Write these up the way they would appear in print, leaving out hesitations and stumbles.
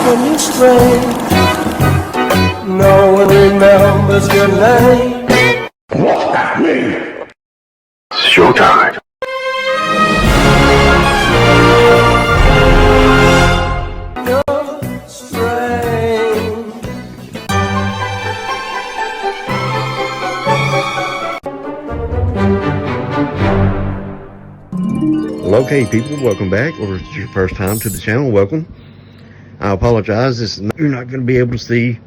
when you stray. No one remembers your name. Look at me. It's showtime. You're strange. Well, okay, people, welcome back. Or if it's your first time to the channel, welcome. I apologize. You're not going to be able to see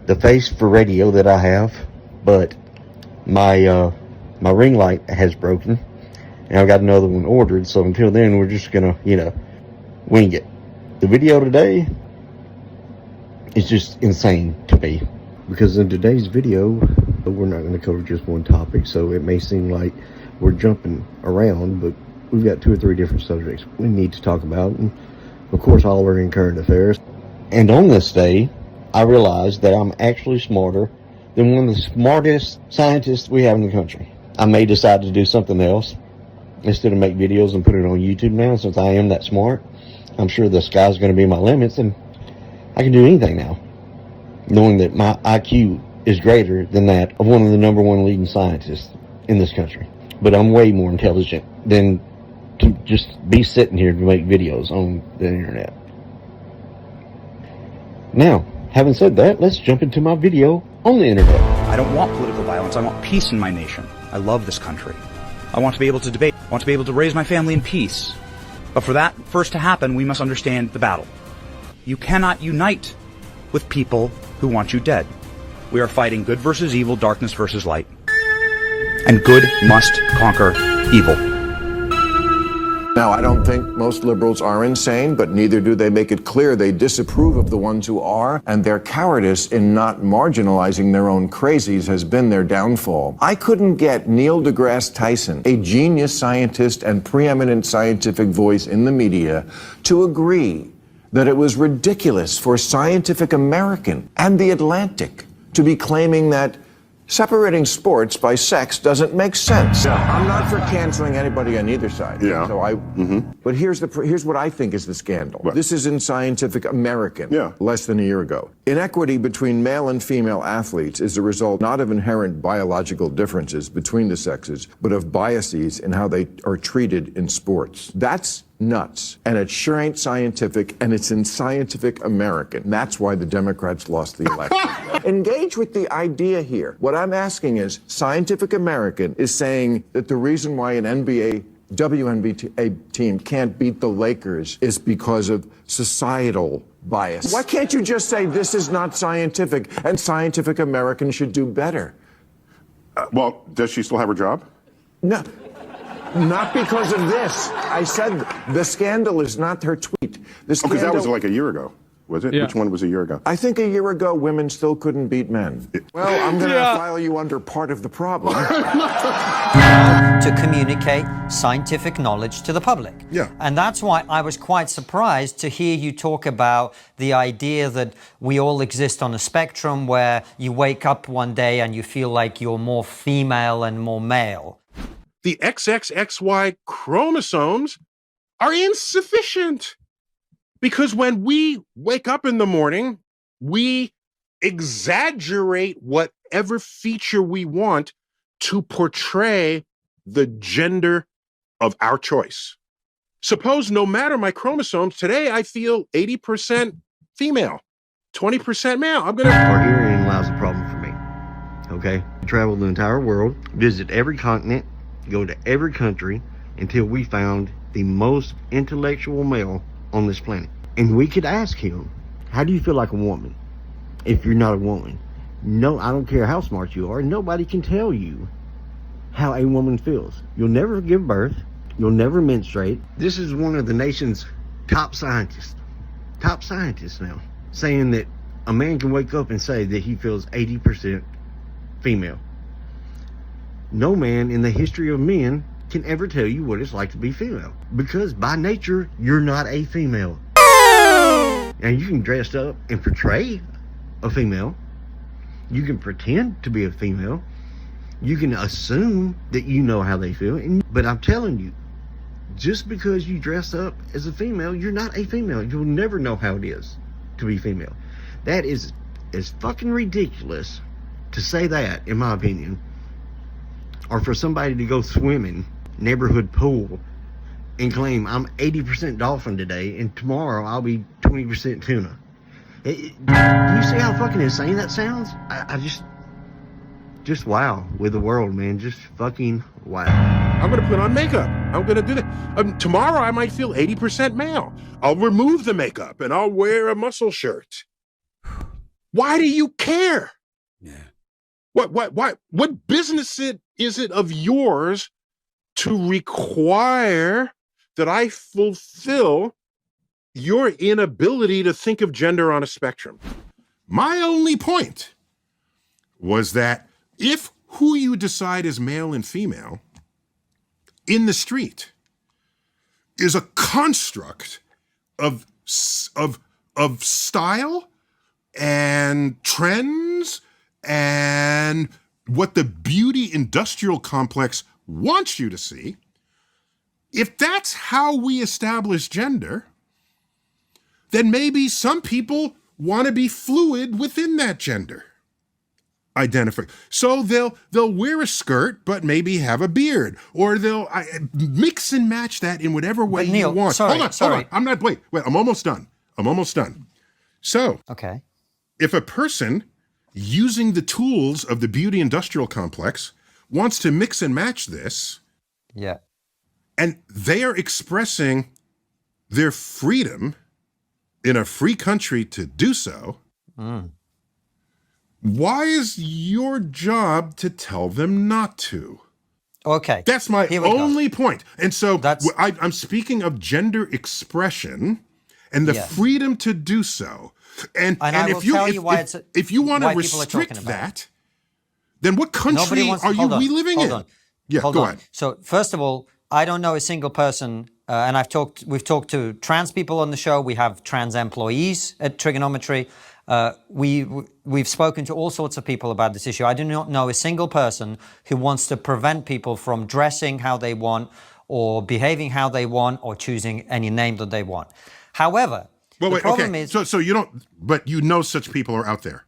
the face for radio that I have, but my ring light has broken, and I've got another one ordered. So until then, we're just gonna, wing it. The video today is just insane to me, because in today's video, we're not going to cover just one topic. So it may seem like we're jumping around, but we've got 2 or 3 different subjects we need to talk about, and of course all are in current affairs. And on this day, I realized that I'm actually smarter than one of the smartest scientists we have in the country. I may decide to do something else instead of make videos and put it on YouTube now, since I am that smart. I'm sure the sky's going to be my limits, and I can do anything now, knowing that my IQ is greater than that of one of the #1 leading scientists in this country. But I'm way more intelligent than to just be sitting here to make videos on the internet. Now, having said that, let's jump into my video on the internet. I don't want political violence. I want peace in my nation. I love this country. I want to be able to debate. I want to be able to raise my family in peace. But for that first to happen, we must understand the battle. You cannot unite with people who want you dead. We are fighting good versus evil, darkness versus light. And good must conquer evil. Now, I don't think most liberals are insane, but neither do they make it clear they disapprove of the ones who are, and their cowardice in not marginalizing their own crazies has been their downfall. I couldn't get Neil deGrasse Tyson, a genius scientist and preeminent scientific voice in the media, to agree that it was ridiculous for Scientific American and The Atlantic to be claiming that separating sports by sex doesn't make sense. Yeah. I'm not for canceling anybody on either side. Yeah. So But here's what I think is the scandal. What? This is in Scientific American, Yeah. less than a year ago. Inequity between male and female athletes is the result not of inherent biological differences between the sexes, but of biases in how they are treated in sports. That's nuts. And it sure ain't scientific, and it's in Scientific American. That's why the Democrats lost the election. Engage with the idea here. What I'm asking is, Scientific American is saying that the reason why an WNBA team can't beat the Lakers is because of societal bias. Why can't you just say this is not scientific and Scientific American should do better? Well, does she still have her job? No. Not because of this. I said the scandal is not her tweet. The scandal, Because that was like a year ago, was it? Yeah. Which one was a year ago? I think a year ago, women still couldn't beat men. Well, I'm going to file you under part of the problem. To communicate scientific knowledge to the public. Yeah. And that's why I was quite surprised to hear you talk about the idea that we all exist on a spectrum where you wake up one day and you feel like you're more female and more male. The XXXY chromosomes are insufficient, because when we wake up in the morning, we exaggerate whatever feature we want to portray the gender of our choice. Suppose no matter my chromosomes, today I feel 80% female, 20% male. Or herein lies the problem for me. Okay? Travel the entire world, visit every continent, go to every country until we found the most intellectual male on this planet. And we could ask him, how do you feel like a woman if you're not a woman? No, I don't care how smart you are. Nobody can tell you how a woman feels. You'll never give birth. You'll never menstruate. This is one of the nation's top scientists now, saying that a man can wake up and say that he feels 80% female. No man in the history of men can ever tell you what it's like to be female, because by nature, you're not a female. And you can dress up and portray a female. You can pretend to be a female. You can assume that you know how they feel. But I'm telling you, just because you dress up as a female, you're not a female. You'll never know how it is to be female. That is fucking ridiculous to say that, in my opinion. Or for somebody to go swimming neighborhood pool and claim I'm 80% dolphin today and tomorrow I'll be 20% tuna. Do you see how fucking insane that sounds? I just wow with the world, man. Just fucking wow. I'm going to put on makeup. I'm going to do that. Tomorrow I might feel 80% male. I'll remove the makeup and I'll wear a muscle shirt. Why do you care? Yeah. What business is it of yours to require that I fulfill your inability to think of gender on a spectrum? My only point was that if who you decide is male and female in the street is a construct of style and trends and what the beauty industrial complex wants you to see, if that's how we establish gender, then maybe some people want to be fluid within that gender identify. So they'll wear a skirt, but maybe have a beard, or they'll mix and match that in whatever way Neil, you want. sorry. Hold on. I'm not, wait, I'm almost done. So Okay. if a person using the tools of the beauty industrial complex wants to mix and match this, Yeah. and they are expressing their freedom in a free country to do so, why is your job to tell them not to? Okay. That's my Here we go. only point. And so That's- I'm speaking of gender expression and the Yeah. freedom to do so. And I will if you tell if, you why if, it's if you want to why people are talking restrict about that, then what Nobody country wants are you hold on, living hold in? On. Yeah, hold go on. ahead. So first of all, I don't know a single person, and we've talked to trans people on the show. We have trans employees at Trigonometry. We've spoken to all sorts of people about this issue. I do not know a single person who wants to prevent people from dressing how they want, or behaving how they want, or choosing any name that they want. However, the problem is, so you don't, but you know such people are out there.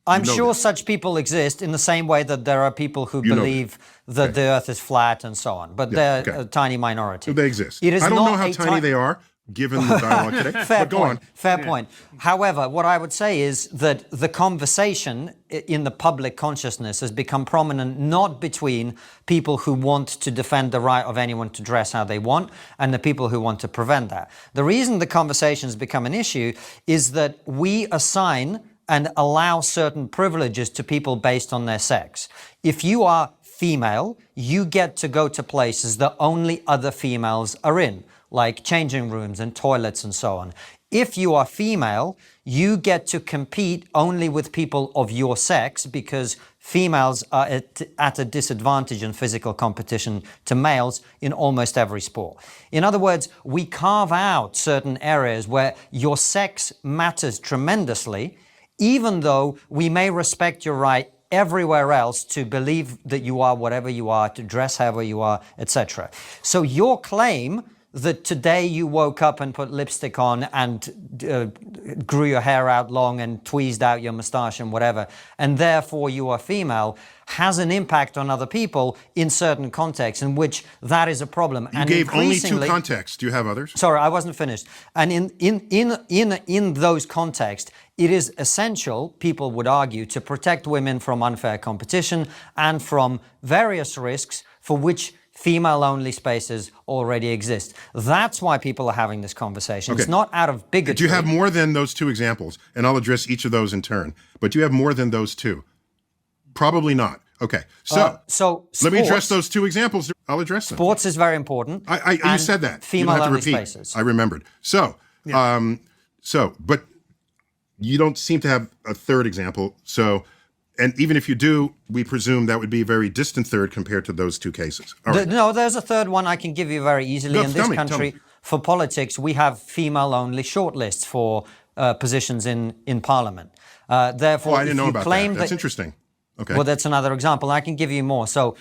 I'm know sure that. such people exist in the same way that there are people who You know believe that the Earth is flat and so on, but they're okay. a tiny minority. They exist. It is I don't not know how a tiny they are, given the dialogue today. Fair but go point. on. Fair point. However, what I would say is that the conversation in the public consciousness has become prominent not between people who want to defend the right of anyone to dress how they want and the people who want to prevent that. The reason the conversation has become an issue is that we assign and allow certain privileges to people based on their sex. If you are female, you get to go to places that only other females are in, like changing rooms and toilets and so on. If you are female, you get to compete only with people of your sex, because females are at a disadvantage in physical competition to males in almost every sport. In other words, we carve out certain areas where your sex matters tremendously, even though we may respect your right everywhere else to believe that you are whatever you are, to dress however you are, etc. So your claim that today you woke up and put lipstick on and grew your hair out long and tweezed out your mustache and whatever, and therefore you are female, has an impact on other people in certain contexts in which that is a problem. You gave only two contexts. Do you have others? Sorry, I wasn't finished. And in those contexts, it is essential, people would argue, to protect women from unfair competition and from various risks for which female-only spaces already exist. That's why people are having this conversation. Okay. It's not out of bigotry. Do you have more than those two examples? And I'll address each of those in turn. But do you have more than those two? Probably not. Okay. So let me address those two examples. I'll address them. Sports is very important. You said that. Female-only spaces. I remembered. So, but you don't seem to have a third example. So, and even if you do, we presume that would be a very distant third compared to those two cases. All right. No, there's a third one I can give you very easily. No, In tell this me. country, for politics, we have female-only shortlists for positions in Parliament. Therefore, I didn't know about that. That's that, interesting. Okay. Well, that's another example. I can give you more. So,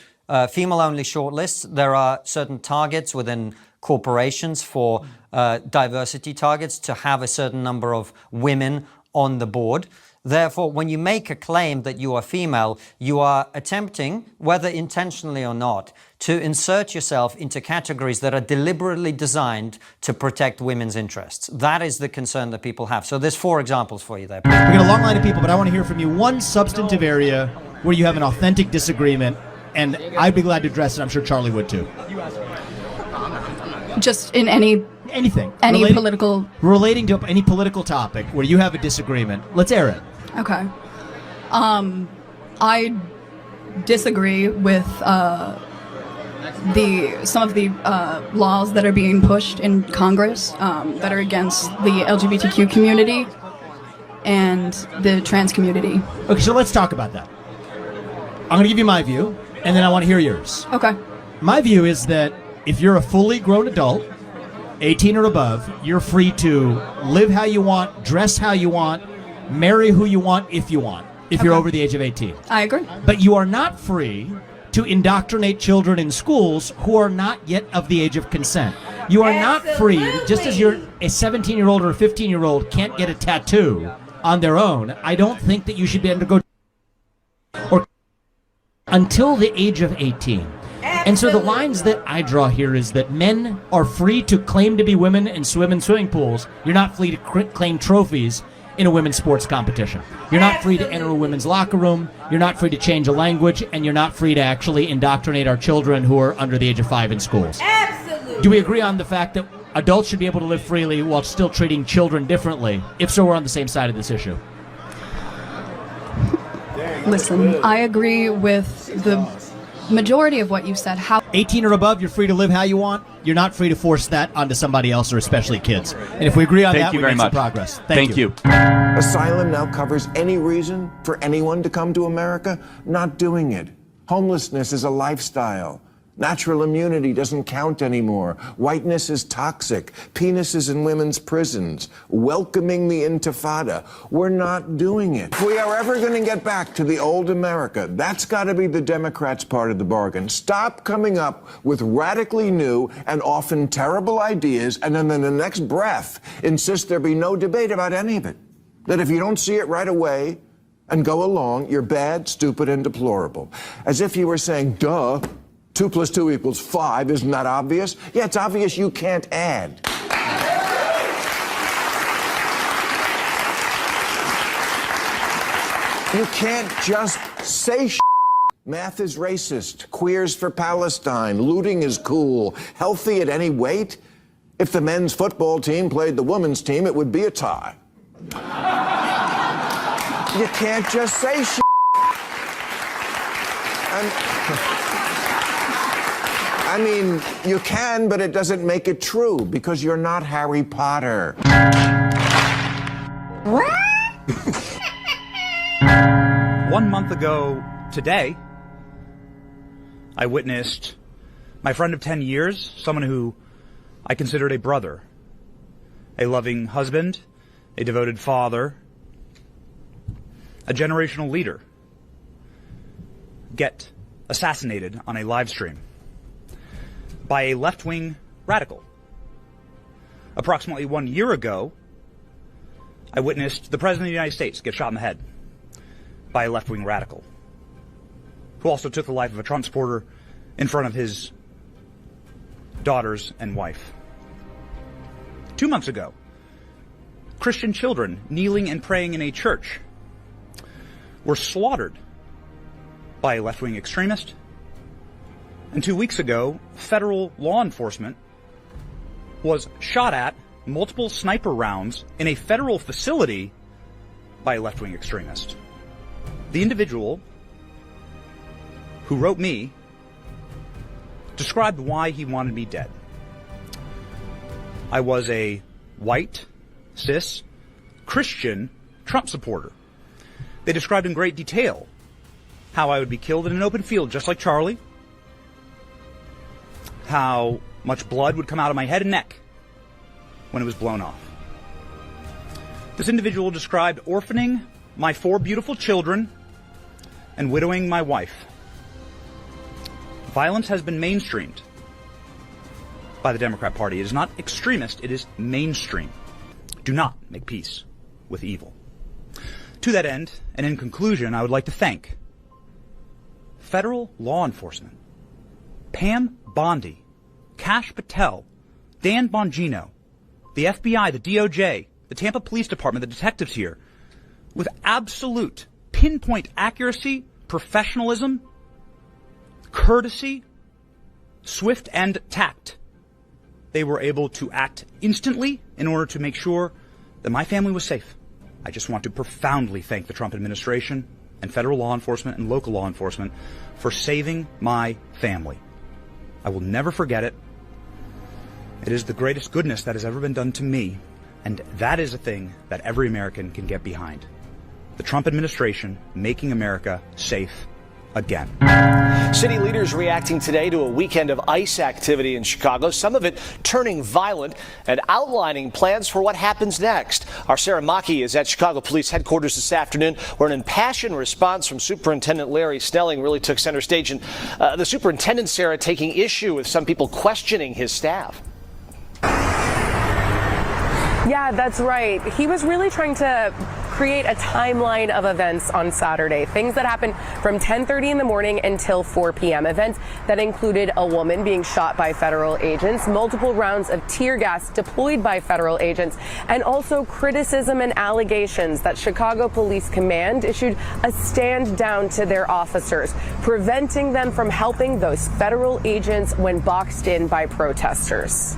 female-only shortlists, there are certain targets within corporations for diversity targets to have a certain number of women on the board. Therefore, when you make a claim that you are female, you are attempting, whether intentionally or not, to insert yourself into categories that are deliberately designed to protect women's interests. That is the concern that people have. So there's 4 examples for you there. We got a long line of people, but I want to hear from you one substantive area where you have an authentic disagreement, and I'd be glad to address it. I'm sure Charlie would too. Just in anything, relating to any political topic where you have a disagreement. Let's air it. Okay. I disagree with some of the laws that are being pushed in Congress that are against the LGBTQ community and the trans community. Okay, so let's talk about that. I'm going to give you my view, and then I want to hear yours. Okay. My view is that if you're a fully grown adult, 18 or above, you're free to live how you want, dress how you want, marry who you want if you want, if you're over the age of 18. I agree. But you are not free to indoctrinate children in schools who are not yet of the age of consent. You are not free, just as you're a 17-year-old or a 15-year-old can't get a tattoo on their own, I don't think that you should be able to go or until the age of 18. And so the lines that I draw here is that men are free to claim to be women and swim in swimming pools. You're not free to claim trophies in a women's sports competition. You're not free to enter a women's locker room. You're not free to change a language, and you're not free to actually indoctrinate our children who are under the age of 5 in schools. Absolutely. Do we agree on the fact that adults should be able to live freely while still treating children differently? If so, we're on the same side of this issue. Listen, I agree with the majority of what you said. 18 or above, you're free to live how you want. You're not free to force that onto somebody else, or especially kids. And if we agree on that, we make some progress. Thank you. Asylum now covers any reason for anyone to come to America. Not doing it. Homelessness is a lifestyle. Natural immunity doesn't count anymore. Whiteness is toxic. Penises in women's prisons. Welcoming the Intifada. We're not doing it. If we are ever going to get back to the old America, that's got to be the Democrats' part of the bargain. Stop coming up with radically new and often terrible ideas, and then in the next breath insist there be no debate about any of it. That if you don't see it right away and go along, you're bad, stupid, and deplorable. As if you were saying, duh, 2 + 2 = 5. Isn't that obvious? Yeah, it's obvious you can't add. You can't just say math is racist, queers for Palestine, looting is cool, healthy at any weight. If the men's football team played the women's team, it would be a tie. You can't just say I mean, you can, but it doesn't make it true, because you're not Harry Potter. 1 month ago today, I witnessed my friend of 10 years, someone who I considered a brother, a loving husband, a devoted father, a generational leader, get assassinated on a live stream by a left-wing radical. Approximately 1 year ago, I witnessed the President of the United States get shot in the head by a left-wing radical, who also took the life of a Trump supporter in front of his daughters and wife. 2 months ago, Christian children kneeling and praying in a church were slaughtered by a left-wing extremist. And 2 weeks ago, federal law enforcement was shot at multiple sniper rounds in a federal facility by a left-wing extremist. The individual who wrote me described why he wanted me dead. I was a white, cis, Christian Trump supporter. They described in great detail how I would be killed in an open field just like Charlie, how much blood would come out of my head and neck when it was blown off. This individual described orphaning my 4 beautiful children and widowing my wife. Violence has been mainstreamed by the Democrat Party. It is not extremist, it is mainstream. Do not make peace with evil. To that end, and in conclusion, I would like to thank federal law enforcement, Pam Bondi, Kash Patel, Dan Bongino, the FBI, the DOJ, the Tampa Police Department, the detectives here, with absolute pinpoint accuracy, professionalism, courtesy, swift and tact. They were able to act instantly in order to make sure that my family was safe. I just want to profoundly thank the Trump administration and federal law enforcement and local law enforcement for saving my family. I will never forget it. It is the greatest goodness that has ever been done to me, and that is a thing that every American can get behind. The Trump administration making America safe again. City leaders reacting today to a weekend of ICE activity in Chicago, some of it turning violent and outlining plans for what happens next. Our Sarah Maki is at Chicago Police Headquarters this afternoon, where an impassioned response from Superintendent Larry Snelling really took center stage. And the superintendent, Sarah, taking issue with some people questioning his staff. Yeah, that's right. He was really trying to create a timeline of events on Saturday, things that happened from 10:30 in the morning until 4 p.m. Events that included a woman being shot by federal agents, multiple rounds of tear gas deployed by federal agents, and also criticism and allegations that Chicago Police Command issued a stand down to their officers, preventing them from helping those federal agents when boxed in by protesters.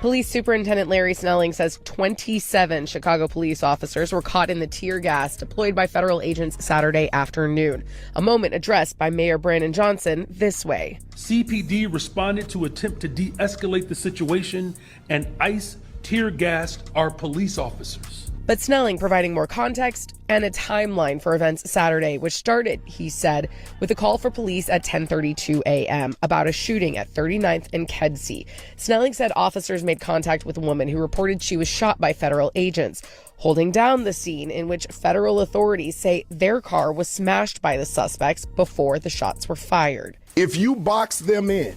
Police Superintendent Larry Snelling says 27 Chicago police officers were caught in the tear gas deployed by federal agents Saturday afternoon, a moment addressed by Mayor Brandon Johnson this way. CPD responded to attempt to de-escalate the situation, and ICE tear gassed our police officers. But Snelling providing more context and a timeline for events Saturday, which started, he said, with a call for police at 10:32 a.m. about a shooting at 39th and Kedzie. Snelling said officers made contact with a woman who reported she was shot by federal agents, holding down the scene in which federal authorities say their car was smashed by the suspects before the shots were fired. If you box them in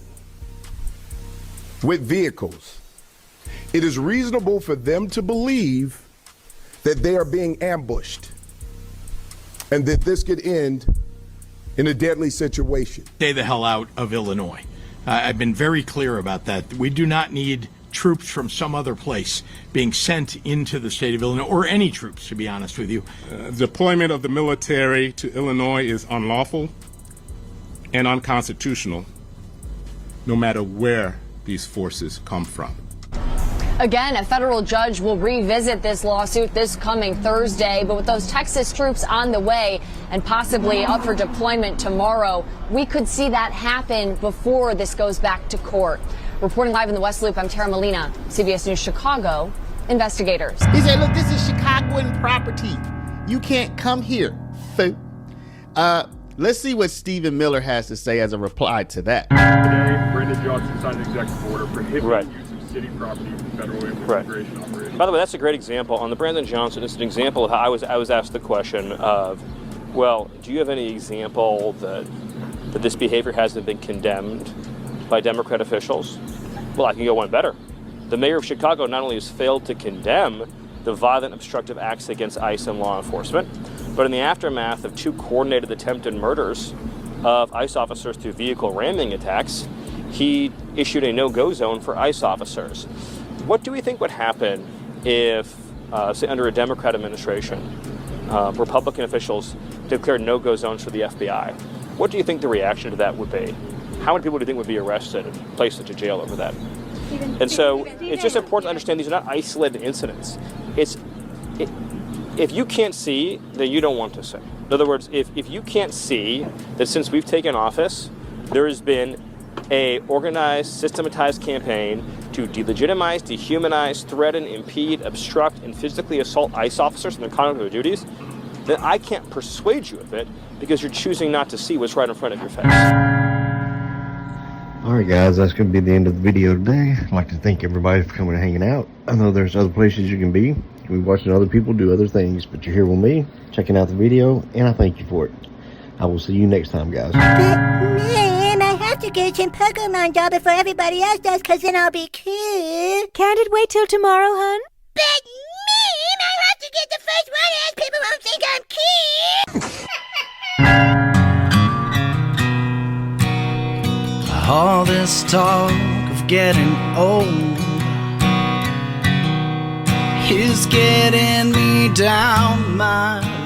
with vehicles, it is reasonable for them to believe that they are being ambushed and that this could end in a deadly situation. Stay the hell out of Illinois. I've been very clear about that. We do not need troops from some other place being sent into the state of Illinois, or any troops, to be honest with you. Deployment of the military to Illinois is unlawful and unconstitutional, no matter where these forces come from. Again, a federal judge will revisit this lawsuit this coming Thursday, but with those Texas troops on the way and possibly up for deployment tomorrow, we could see that happen before this goes back to court. Reporting live in the West Loop, I'm Tara Molina, CBS News Chicago Investigators. He said, look, this is Chicagoan property. You can't come here. Let's see what Stephen Miller has to say as a reply to that. Today, Brandon Johnson signed an executive order prohibiting use of city property for federal immigration operations. By the way, that's a great example. On the Brandon Johnson, it's an example of how I was asked the question of, well, do you have any example that this behavior hasn't been condemned by Democrat officials? Well, I can go one better. The mayor of Chicago not only has failed to condemn the violent obstructive acts against ICE and law enforcement, but in the aftermath of 2 coordinated attempted murders of ICE officers through vehicle ramming attacks, he issued a no-go zone for ICE officers. What do we think would happen if, say, under a Democrat administration, Republican officials declared no-go zones for the FBI? What do you think the reaction to that would be? How many people do you think would be arrested and placed into jail over that? And so it's just important to understand these are not isolated incidents. If you can't see, then you don't want to see. In other words, if you can't see that since we've taken office, there has been a organized, systematized campaign to delegitimize, dehumanize, threaten, impede, obstruct, and physically assault ICE officers in their conduct of their duties, then I can't persuade you of it because you're choosing not to see what's right in front of your face. Alright guys, that's going to be the end of the video today. I'd like to thank everybody for coming and hanging out. I know there's other places you can be. You can be watching other people do other things, but you're here with me, checking out the video, and I thank you for it. I will see you next time, guys. Man, I have to get some Pokemon doll before everybody else does, cause then I'll be cool. Can't it wait till tomorrow, hun? But me, I have to get the first one, else people won't think I'm cute. All this talk of getting old is getting me down my